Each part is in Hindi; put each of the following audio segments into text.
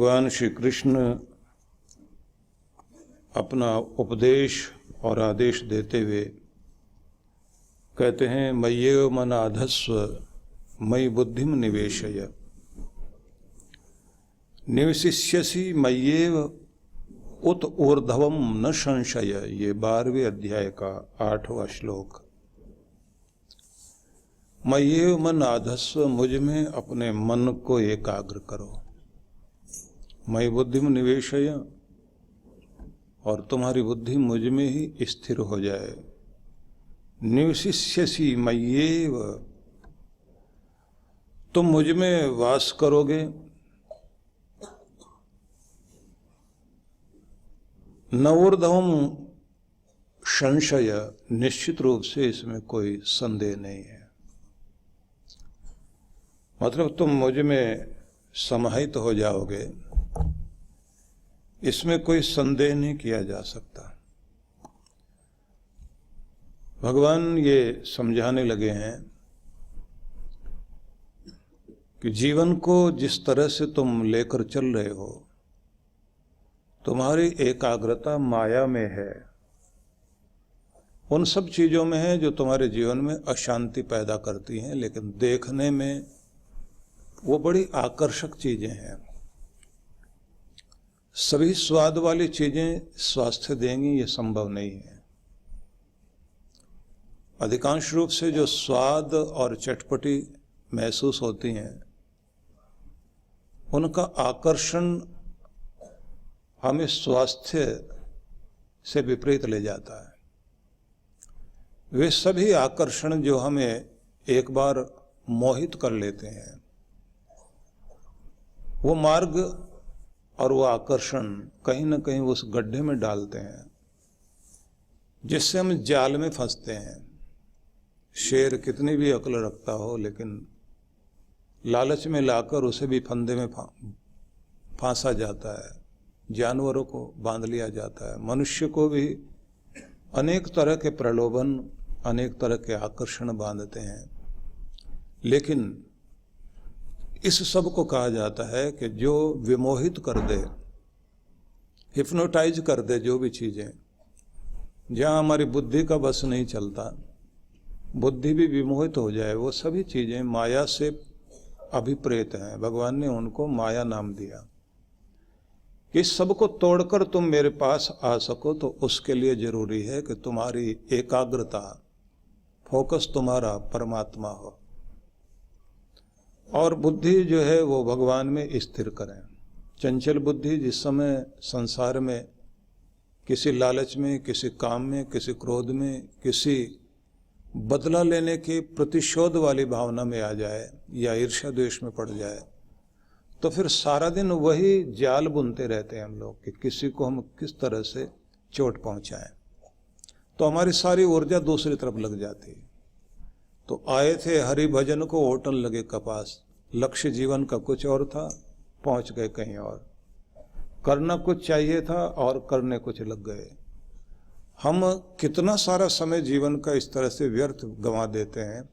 भगवान श्री कृष्ण अपना उपदेश और आदेश देते हुए कहते हैं, मय्येव मनाधस्व मयि बुद्धिम निवेशय निवशिष्यसि मय्येव उत ऊर्ध्वम न संशय। ये 12वें अध्याय का 8वां श्लोक। मय्येव मन आधस्व, मुझ में अपने मन को एकाग्र करो। मयि बुद्धिम निवेशय, और तुम्हारी बुद्धि मुझ में ही स्थिर हो जाए। निवशिष्यसि मय्येव, तुम मुझ में वास करोगे। न ऊर्ध्वम संशय, निश्चित रूप से इसमें कोई संदेह नहीं है। मतलब तुम मुझ में समाहित हो जाओगे, इसमें कोई संदेह नहीं किया जा सकता। भगवान ये समझाने लगे हैं कि जीवन को जिस तरह से तुम लेकर चल रहे हो, तुम्हारी एकाग्रता माया में है, उन सब चीजों में है जो तुम्हारे जीवन में अशांति पैदा करती हैं, लेकिन देखने में वो बड़ी आकर्षक चीजें हैं। सभी स्वाद वाली चीजें स्वास्थ्य देंगी, ये संभव नहीं है। अधिकांश रूप से जो स्वाद और चटपटी महसूस होती हैं, उनका आकर्षण हमें स्वास्थ्य से विपरीत ले जाता है। वे सभी आकर्षण जो हमें एक बार मोहित कर लेते हैं, वो मार्ग और वो आकर्षण कहीं ना कहीं उस गड्ढे में डालते हैं जिससे हम जाल में फंसते हैं। शेर कितनी भी अक्ल रखता हो, लेकिन लालच में लाकर उसे भी फंदे में फांसा जाता है। जानवरों को बांध लिया जाता है। मनुष्य को भी अनेक तरह के प्रलोभन, अनेक तरह के आकर्षण बांधते हैं। लेकिन इस सब को कहा जाता है कि जो विमोहित कर दे, हिप्नोटाइज कर दे, जो भी चीजें जहां हमारी बुद्धि का बस नहीं चलता, बुद्धि भी विमोहित हो जाए, वो सभी चीजें माया से अभिप्रेत हैं। भगवान ने उनको माया नाम दिया। कि सबको तोड़कर तुम मेरे पास आ सको, तो उसके लिए जरूरी है कि तुम्हारी एकाग्रता, फोकस तुम्हारा परमात्मा हो, और बुद्धि जो है वो भगवान में स्थिर करें। चंचल बुद्धि जिस समय संसार में किसी लालच में, किसी काम में, किसी क्रोध में, किसी बदला लेने के प्रतिशोध वाली भावना में आ जाए या ईर्ष्या द्वेष में पड़ जाए, तो फिर सारा दिन वही जाल बुनते रहते हैं हम लोग कि किसी को हम किस तरह से चोट पहुंचाएं। तो हमारी सारी ऊर्जा दूसरी तरफ लग जाती है। तो आए थे हरि भजन को, होटल लगे कपास। लक्ष्य जीवन का कुछ और था, पहुंच गए कहीं और। करना कुछ चाहिए था और करने कुछ लग गए। हम कितना सारा समय जीवन का इस तरह से व्यर्थ गंवा देते हैं,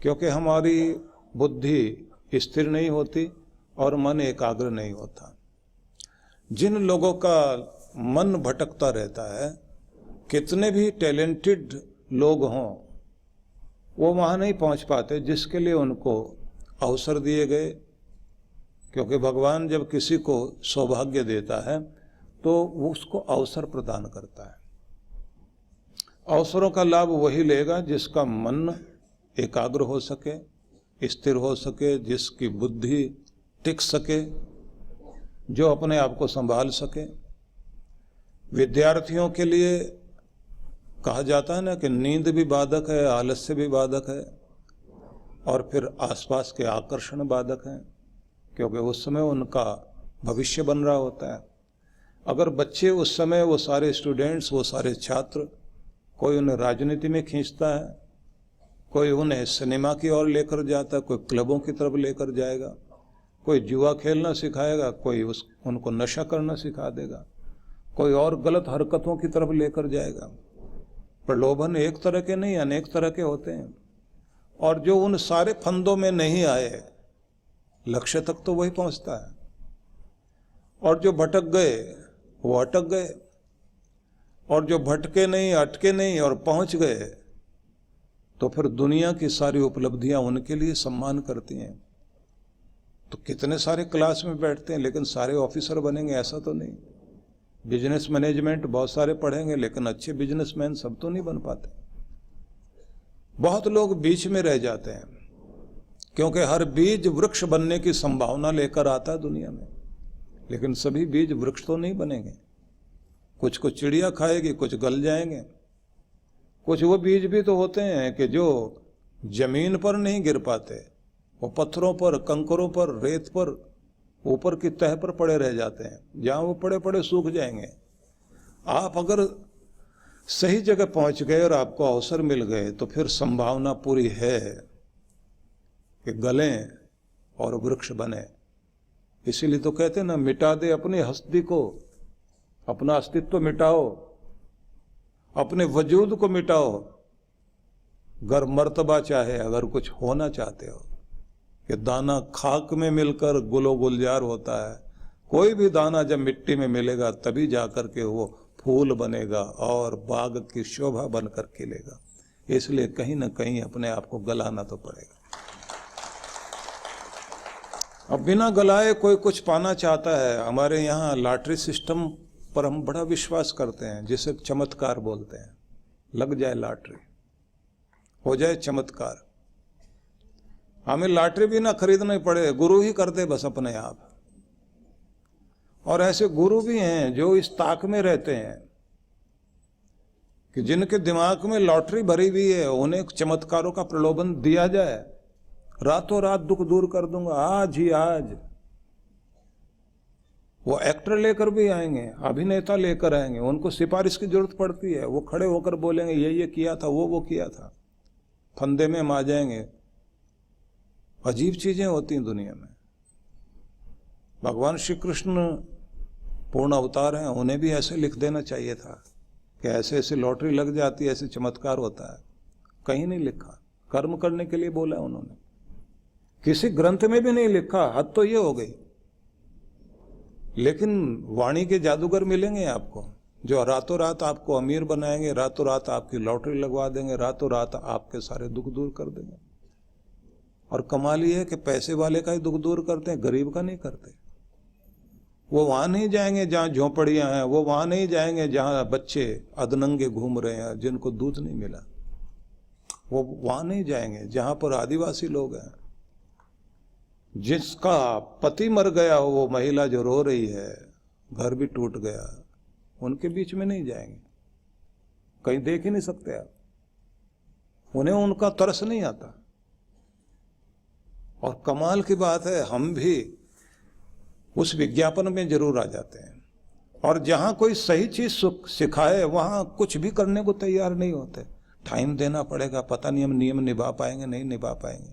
क्योंकि हमारी बुद्धि स्थिर नहीं होती और मन एकाग्र नहीं होता। जिन लोगों का मन भटकता रहता है, कितने भी टैलेंटेड लोग हों, वो वहाँ नहीं पहुँच पाते जिसके लिए उनको अवसर दिए गए। क्योंकि भगवान जब किसी को सौभाग्य देता है तो वो उसको अवसर प्रदान करता है। अवसरों का लाभ वही लेगा जिसका मन एकाग्र हो सके, स्थिर हो सके, जिसकी बुद्धि टिक सके, जो अपने आप को संभाल सके। विद्यार्थियों के लिए कहा जाता है ना कि नींद भी बाधक है, आलस्य भी बाधक है, और फिर आसपास के आकर्षण बाधक हैं, क्योंकि उस समय उनका भविष्य बन रहा होता है। अगर बच्चे उस समय, वो सारे स्टूडेंट्स, वो सारे छात्र, कोई उन्हें राजनीति में खींचता है, कोई उन्हें सिनेमा की ओर लेकर जाता है, कोई क्लबों की तरफ लेकर जाएगा, कोई जुआ खेलना सिखाएगा, कोई उनको नशा करना सिखा देगा, कोई और गलत हरकतों की तरफ लेकर जाएगा। प्रलोभन एक तरह के नहीं, अनेक तरह के होते हैं। और जो उन सारे फंदों में नहीं आए, लक्ष्य तक तो वही पहुंचता है। और जो भटक गए वो अटक गए, और जो भटके नहीं, अटके नहीं और पहुंच गए, तो फिर दुनिया की सारी उपलब्धियां उनके लिए सम्मान करती हैं। तो कितने सारे क्लास में बैठते हैं लेकिन सारे ऑफिसर बनेंगे ऐसा तो नहीं। बिजनेस मैनेजमेंट बहुत सारे पढ़ेंगे लेकिन अच्छे बिजनेसमैन सब तो नहीं बन पाते। बहुत लोग बीच में रह जाते हैं, क्योंकि हर बीज वृक्ष बनने की संभावना लेकर आता है दुनिया में, लेकिन सभी बीज वृक्ष तो नहीं बनेंगे। कुछ को चिड़िया खाएगी, कुछ गल जाएंगे। कुछ वो बीज भी तो होते हैं कि जो जमीन पर नहीं गिर पाते, वो पत्थरों पर, कंकरों पर, रेत पर, ऊपर की तह पर पड़े रह जाते हैं, जहां वो पड़े पड़े सूख जाएंगे। आप अगर सही जगह पहुंच गए और आपको अवसर मिल गए तो फिर संभावना पूरी है कि गलें और वृक्ष बने। इसीलिए तो कहते हैं ना, मिटा दे अपनी हस्ती को, अपना अस्तित्व मिटाओ, अपने वजूद को मिटाओ, गर मर्तबा चाहे, अगर कुछ होना चाहते हो। कि दाना खाक में मिलकर गुलो गुलजार होता है, कोई भी दाना जब मिट्टी में मिलेगा तभी जाकर के वो फूल बनेगा और बाग की शोभा बनकर खिलेगा। इसलिए कहीं ना कहीं अपने आप को गलाना तो पड़ेगा। अब बिना गलाए कोई कुछ पाना चाहता है। हमारे यहाँ लॉटरी सिस्टम पर हम बड़ा विश्वास करते हैं, जिसे चमत्कार बोलते हैं। लग जाए लॉटरी, हो जाए चमत्कार, हमें लॉटरी भी ना खरीदना पड़े, गुरु ही कर दे बस अपने आप। और ऐसे गुरु भी हैं जो इस ताक में रहते हैं कि जिनके दिमाग में लॉटरी भरी हुई है, उन्हें चमत्कारों का प्रलोभन दिया जाए, रातों रात दुख दूर कर दूंगा, आज ही आज। वो एक्टर लेकर भी आएंगे, अभिनेता लेकर आएंगे, उनको सिफारिश की जरूरत पड़ती है, वो खड़े होकर बोलेंगे ये किया था, वो किया था, फंदे में हम आ जाएंगे। अजीब चीजें होती हैं दुनिया में। भगवान श्री कृष्ण पूर्ण अवतार हैं, उन्हें भी ऐसे लिख देना चाहिए था कि ऐसे ऐसे लॉटरी लग जाती है, ऐसे चमत्कार होता है। कहीं नहीं लिखा, कर्म करने के लिए बोला उन्होंने, किसी ग्रंथ में भी नहीं लिखा। हद तो ये हो गई। लेकिन वाणी के जादूगर मिलेंगे आपको, जो रातों रात आपको अमीर बनाएंगे, रातों रात आपकी लॉटरी लगवा देंगे, रातों रात आपके सारे दुख दूर कर देंगे। और कमाल ये है कि पैसे वाले का ही दुख दूर करते हैं, गरीब का नहीं करते। वो वहां नहीं जाएंगे जहां झोंपड़ियां हैं, वो वहां नहीं जाएंगे जहां बच्चे अधनंगे घूम रहे हैं जिनको दूध नहीं मिला, वो वहां नहीं जाएंगे जहां पर आदिवासी लोग हैं, जिसका पति मर गया हो, वो महिला जो रो रही है, घर भी टूट गया, उनके बीच में नहीं जाएंगे। कहीं देख ही नहीं सकते आप, उन्हें उनका तरस नहीं आता। और कमाल की बात है, हम भी उस विज्ञापन में जरूर आ जाते हैं, और जहां कोई सही चीज सिखाए वहां कुछ भी करने को तैयार नहीं होते। टाइम देना पड़ेगा, पता नहीं हम नियम निभा पाएंगे, नहीं निभा पाएंगे।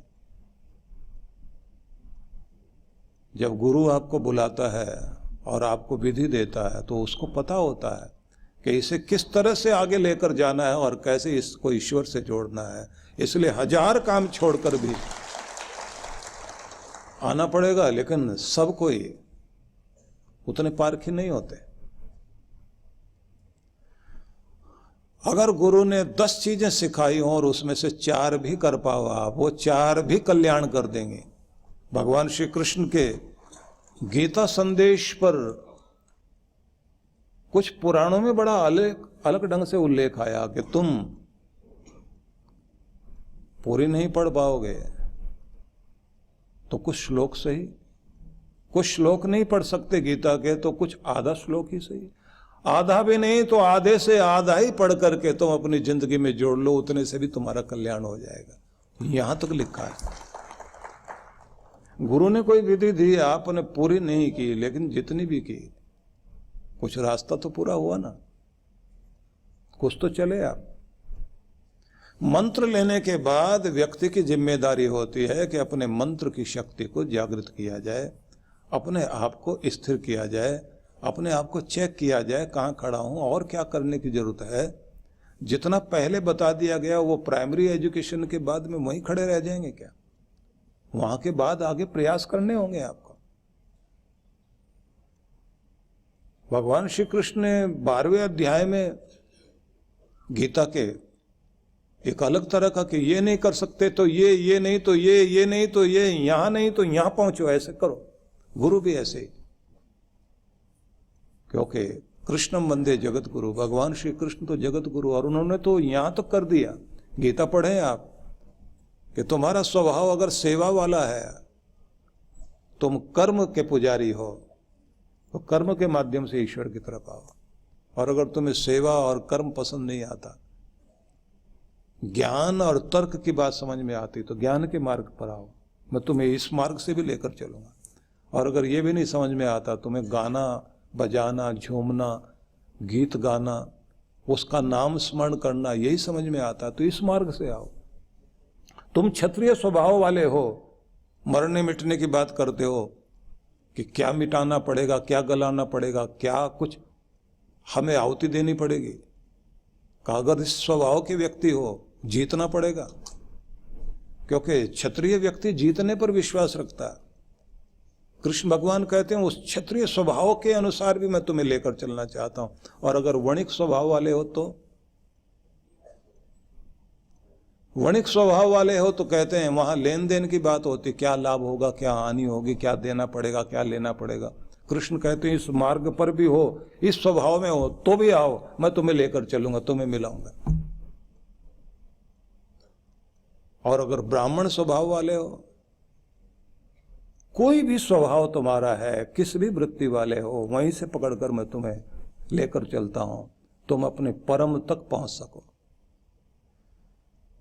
जब गुरु आपको बुलाता है और आपको विधि देता है तो उसको पता होता है कि इसे किस तरह से आगे लेकर जाना है और कैसे इसको ईश्वर से जोड़ना है। इसलिए हजार काम छोड़कर भी आना पड़ेगा, लेकिन सब कोई उतने पारखी नहीं होते। अगर गुरु ने 10 चीजें सिखाई हो और उसमें से 4 भी कर पाओ आप, वो 4 भी कल्याण कर देंगे। भगवान श्री कृष्ण के गीता संदेश पर कुछ पुराणों में बड़ा अलग ढंग से उल्लेख आया कि तुम पूरी नहीं पढ़ पाओगे तो कुछ श्लोक सही, कुछ श्लोक नहीं पढ़ सकते गीता के तो कुछ आधा श्लोक ही सही, आधा भी नहीं तो आधे से आधा ही पढ़ करके तुम अपनी जिंदगी में जोड़ लो, उतने से भी तुम्हारा कल्याण हो जाएगा। यहां तक लिखा है। गुरु ने कोई विधि दी, आपने पूरी नहीं की, लेकिन जितनी भी की कुछ रास्ता तो पूरा हुआ ना, कुछ तो चले आप। मंत्र लेने के बाद व्यक्ति की जिम्मेदारी होती है कि अपने मंत्र की शक्ति को जागृत किया जाए, अपने आप को स्थिर किया जाए, अपने आप को चेक किया जाए कहाँ खड़ा हूं और क्या करने की जरूरत है। जितना पहले बता दिया गया वो प्राइमरी एजुकेशन के बाद में वहीं खड़े रह जाएंगे क्या? वहां के बाद आगे प्रयास करने होंगे आपको। भगवान श्री कृष्ण ने 12वें अध्याय में गीता के एक अलग तरह का कि ये नहीं कर सकते तो ये नहीं तो ये नहीं तो ये, यहां नहीं तो यहां पहुंचो, ऐसे करो। गुरु भी ऐसे ही, क्योंकि कृष्णम वंदे जगत गुरु, भगवान श्री कृष्ण तो जगत गुरु, और उन्होंने तो यहां तक कर दिया। गीता पढ़े आप कि तुम्हारा स्वभाव अगर सेवा वाला है, तुम कर्म के पुजारी हो, तो कर्म के माध्यम से ईश्वर की तरफ आओ। और अगर तुम्हें सेवा और कर्म पसंद नहीं आता, ज्ञान और तर्क की बात समझ में आती, तो ज्ञान के मार्ग पर आओ, मैं तुम्हें इस मार्ग से भी लेकर चलूंगा। और अगर ये भी नहीं समझ में आता, तुम्हें गाना बजाना, झूमना, गीत गाना, उसका नाम स्मरण करना यही समझ में आता, तो इस मार्ग से आओ। तुम क्षत्रिय स्वभाव वाले हो, मरने मिटने की बात करते हो कि क्या मिटाना पड़ेगा, क्या गलाना पड़ेगा, क्या कुछ हमें आहुति देनी पड़ेगी। का अगर इस स्वभाव के व्यक्ति हो, जीतना पड़ेगा, क्योंकि क्षत्रिय व्यक्ति जीतने पर विश्वास रखता है। कृष्ण भगवान कहते हैं उस क्षत्रिय स्वभाव के अनुसार भी मैं तुम्हें लेकर चलना चाहता हूं। और अगर वणिक स्वभाव वाले हो तो, वणिक स्वभाव वाले हो तो कहते हैं वहां लेन देन की बात होती, क्या लाभ होगा, क्या हानि होगी, क्या देना पड़ेगा, क्या लेना पड़ेगा। कृष्ण कहते हैं इस मार्ग पर भी हो, इस स्वभाव में हो तो भी आओ, मैं तुम्हें लेकर चलूंगा, तुम्हें मिलाऊंगा। और अगर ब्राह्मण स्वभाव वाले हो, कोई भी स्वभाव तुम्हारा है, किस भी वृत्ति वाले हो, वहीं से पकड़कर मैं तुम्हें लेकर चलता हूं, तुम अपने परम तक पहुंच सको।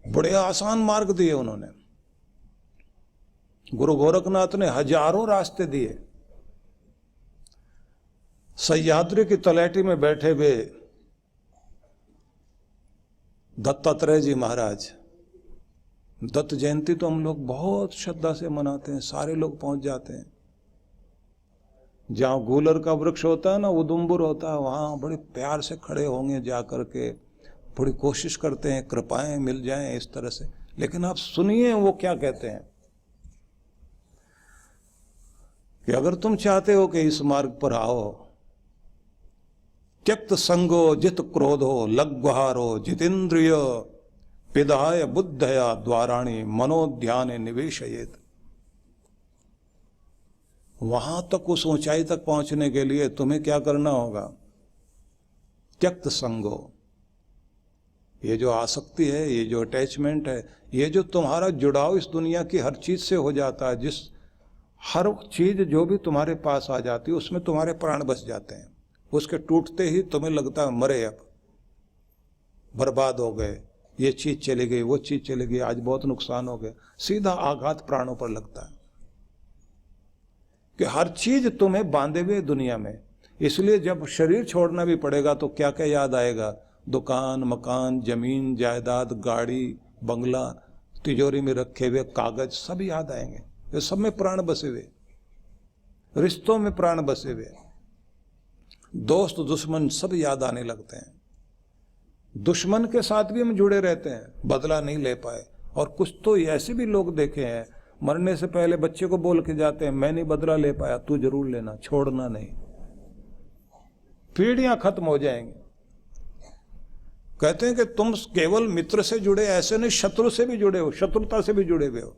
बड़े आसान मार्ग दिए उन्होंने। गुरु गोरखनाथ ने हजारों रास्ते दिए। सह्याद्री की तलैटी में बैठे हुए दत्तात्रेय जी महाराज, दत्त जयंती तो हम लोग बहुत श्रद्धा से मनाते हैं, सारे लोग पहुंच जाते हैं। जहां गूलर का वृक्ष होता है ना, उदुम्बुर होता है, वहां बड़े प्यार से खड़े होंगे, जा करके बड़ी कोशिश करते हैं कृपाएं मिल जाएं इस तरह से। लेकिन आप सुनिए वो क्या कहते हैं कि अगर तुम चाहते हो कि इस मार्ग पर आओ, त्यक्त संगो जित क्रोधो लग्वहारो जितेंद्रिय पिदाय बुद्धया द्वाराणी मनोध्यान निवेशयेत। वहां तक, उस ऊंचाई तक पहुंचने के लिए तुम्हें क्या करना होगा? त्यक्त संगो, ये जो आसक्ति है, ये जो अटैचमेंट है, ये जो तुम्हारा जुड़ाव इस दुनिया की हर चीज से हो जाता है, जिस हर चीज जो भी तुम्हारे पास आ जाती है उसमें तुम्हारे प्राण बस जाते हैं। उसके टूटते ही तुम्हें लगता है मरे, अब बर्बाद हो गए, ये चीज चली गई, वो चीज चली गई, आज बहुत नुकसान हो गया। सीधा आघात प्राणों पर लगता है कि हर चीज तुम्हें बांधे हुए दुनिया में। इसलिए जब शरीर छोड़ना भी पड़ेगा तो क्या क्या याद आएगा? दुकान, मकान, जमीन, जायदाद, गाड़ी, बंगला, तिजोरी में रखे हुए कागज, सब याद आएंगे। ये सब में प्राण बसे हुए, रिश्तों में प्राण बसे हुए, दोस्त दुश्मन सब याद आने लगते हैं। दुश्मन के साथ भी हम जुड़े रहते हैं, बदला नहीं ले पाए। और कुछ तो ऐसे भी लोग देखे हैं, मरने से पहले बच्चे को बोल के जाते हैं, मैं नहीं बदला ले पाया, तू जरूर लेना, छोड़ना नहीं। पीढ़ियां खत्म हो जाएंगी। कहते हैं कि तुम केवल मित्र से जुड़े, ऐसे नहीं, शत्रु से भी जुड़े हो, शत्रुता से भी जुड़े हुए हो,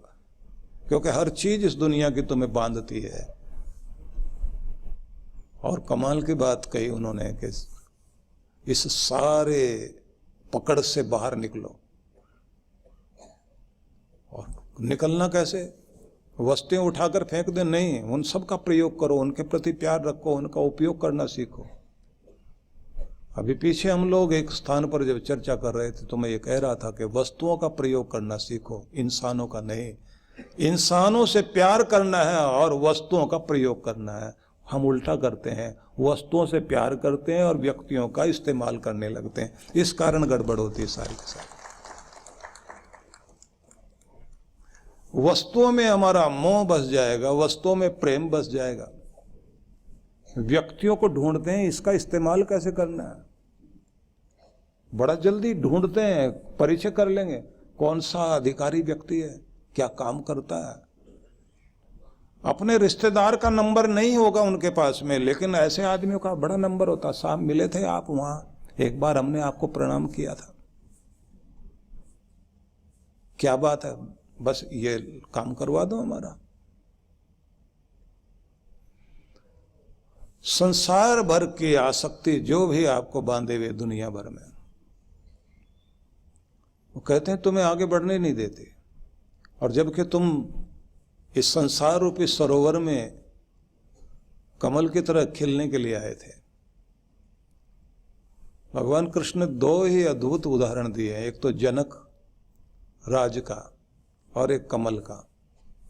क्योंकि हर चीज इस दुनिया की तुम्हें बांधती है। और कमाल की बात कही उन्होंने कि इस सारे पकड़ से बाहर निकलो। और निकलना कैसे? वस्तुएं उठाकर फेंक दे नहीं, उन सब का प्रयोग करो, उनके प्रति प्यार रखो, उनका उपयोग करना सीखो। अभी पीछे हम लोग एक स्थान पर जब चर्चा कर रहे थे तो मैं ये कह रहा था कि वस्तुओं का प्रयोग करना सीखो, इंसानों का नहीं। इंसानों से प्यार करना है और वस्तुओं का प्रयोग करना है। हम उल्टा करते हैं, वस्तुओं से प्यार करते हैं और व्यक्तियों का इस्तेमाल करने लगते हैं। इस कारण गड़बड़ होती है सारी की सारी। वस्तुओं में हमारा मोह बस जाएगा, वस्तुओं में प्रेम बस जाएगा। व्यक्तियों को ढूंढते हैं, इसका इस्तेमाल कैसे करना है, बड़ा जल्दी ढूंढते हैं, परिचय कर लेंगे कौन सा अधिकारी व्यक्ति है, क्या काम करता है। अपने रिश्तेदार का नंबर नहीं होगा उनके पास में, लेकिन ऐसे आदमियों का बड़ा नंबर होता। साहब मिले थे आप वहां, एक बार हमने आपको प्रणाम किया था, क्या बात है, बस ये काम करवा दो हमारा। संसार भर की आसक्ति जो भी आपको बांधे हुए दुनिया भर में, वो कहते हैं तुम्हें आगे बढ़ने नहीं देते। और जबकि तुम इस संसार रूपी सरोवर में कमल की तरह खिलने के लिए आए थे। भगवान कृष्ण ने दो ही अद्भुत उदाहरण दिए हैं, एक तो जनक राज का और एक कमल का।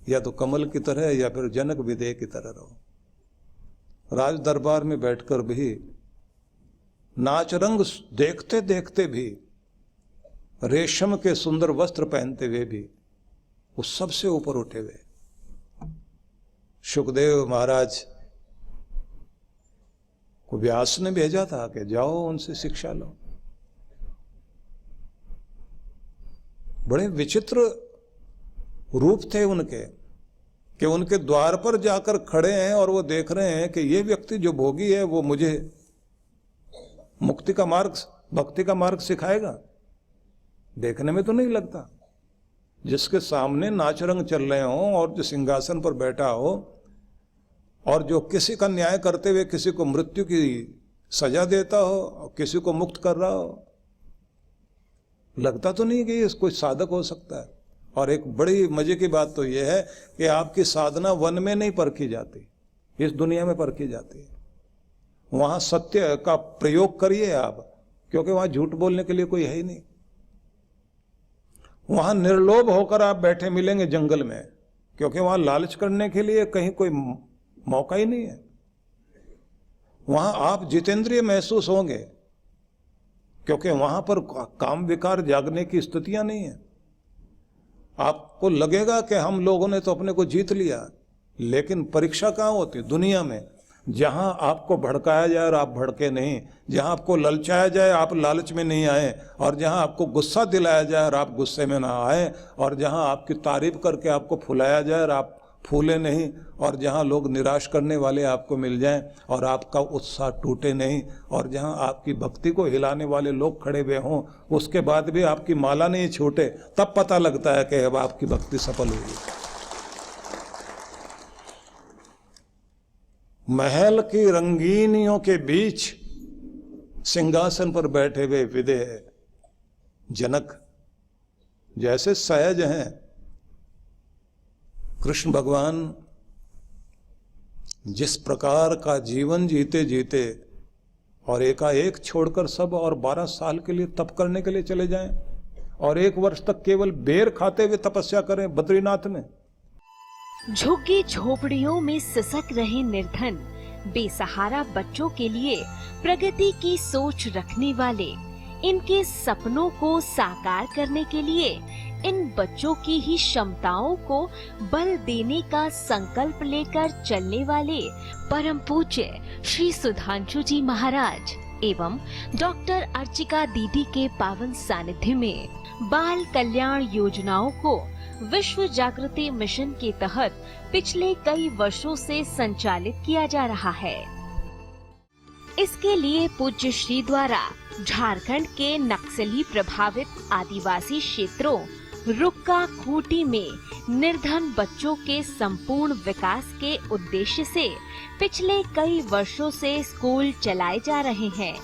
या तो कमल की तरह या फिर जनक विदेह की तरह रहो। राज दरबार में बैठकर भी नाच रंग देखते देखते भी, रेशम के सुंदर वस्त्र पहनते हुए भी वो सबसे ऊपर उठे हुए। सुखदेव महाराज को व्यास ने भेजा था कि जाओ उनसे शिक्षा लो। बड़े विचित्र रूप थे उनके कि उनके द्वार पर जाकर खड़े हैं और वो देख रहे हैं कि ये व्यक्ति जो भोगी है वो मुझे मुक्ति का मार्ग, भक्ति का मार्ग सिखाएगा। देखने में तो नहीं लगता। जिसके सामने नाच रंग चल रहे हो और जो सिंहासन पर बैठा हो और जो किसी का न्याय करते हुए किसी को मृत्यु की सजा देता हो और किसी को मुक्त कर रहा हो, लगता तो नहीं कि ये कोई साधक हो सकता है। और एक बड़ी मजे की बात तो यह है कि आपकी साधना वन में नहीं परखी जाती, इस दुनिया में परखी जाती है। वहां सत्य का प्रयोग करिए आप, क्योंकि वहां झूठ बोलने के लिए कोई है ही नहीं। वहां निर्लोभ होकर आप बैठे मिलेंगे जंगल में, क्योंकि वहां लालच करने के लिए कहीं कोई मौका ही नहीं है। वहां आप जितेंद्रिय महसूस होंगे, क्योंकि वहां पर काम विकार जागने की स्थितियां नहीं है। आपको लगेगा कि हम लोगों ने तो अपने को जीत लिया, लेकिन परीक्षा कहाँ होती? दुनिया में, जहां आपको भड़काया जाए और आप भड़के नहीं, जहां आपको ललचाया जाए आप लालच में नहीं आए, और जहां आपको गुस्सा दिलाया जाए और आप गुस्से में ना आए, और जहां आपकी तारीफ करके आपको फुलाया जाए और आप फूले नहीं, और जहां लोग निराश करने वाले आपको मिल जाएं और आपका उत्साह टूटे नहीं, और जहां आपकी भक्ति को हिलाने वाले लोग खड़े हुए हों, उसके बाद भी आपकी माला नहीं छूटे, तब पता लगता है कि अब आपकी भक्ति सफल हुई। महल की रंगीनियों के बीच सिंहासन पर बैठे हुए विदेह जनक जैसे सहज हैं, कृष्ण भगवान जिस प्रकार का जीवन जीते जीते और एकाएक छोड़कर सब और 12 साल के लिए तप करने के लिए चले जाएं और 1 वर्ष तक केवल बेर खाते हुए तपस्या करें बद्रीनाथ में। झुग्गी झोपड़ियों में सिसक रहे निर्धन बेसहारा बच्चों के लिए प्रगति की सोच रखने वाले, इनके सपनों को साकार करने के लिए इन बच्चों की ही क्षमताओं को बल देने का संकल्प लेकर चलने वाले परम पूज्य श्री सुधांशु जी महाराज एवं डॉक्टर अर्चिका दीदी के पावन सानिध्य में बाल कल्याण योजनाओं को विश्व जागृति मिशन के तहत पिछले कई वर्षों से संचालित किया जा रहा है। इसके लिए पूज्य श्री द्वारा झारखंड के नक्सली प्रभावित आदिवासी क्षेत्रों रुक्का खूंटी में निर्धन बच्चों के संपूर्ण विकास के उद्देश्य से पिछले कई वर्षों से स्कूल चलाए जा रहे हैं।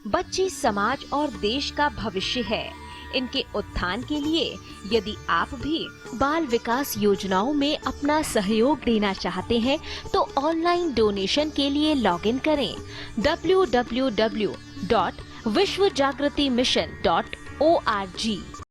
बच्चे समाज और देश का भविष्य है। इनके उत्थान के लिए यदि आप भी बाल विकास योजनाओं में अपना सहयोग देना चाहते हैं तो ऑनलाइन डोनेशन के लिए लॉगिन करें www.vishwajagritimission.org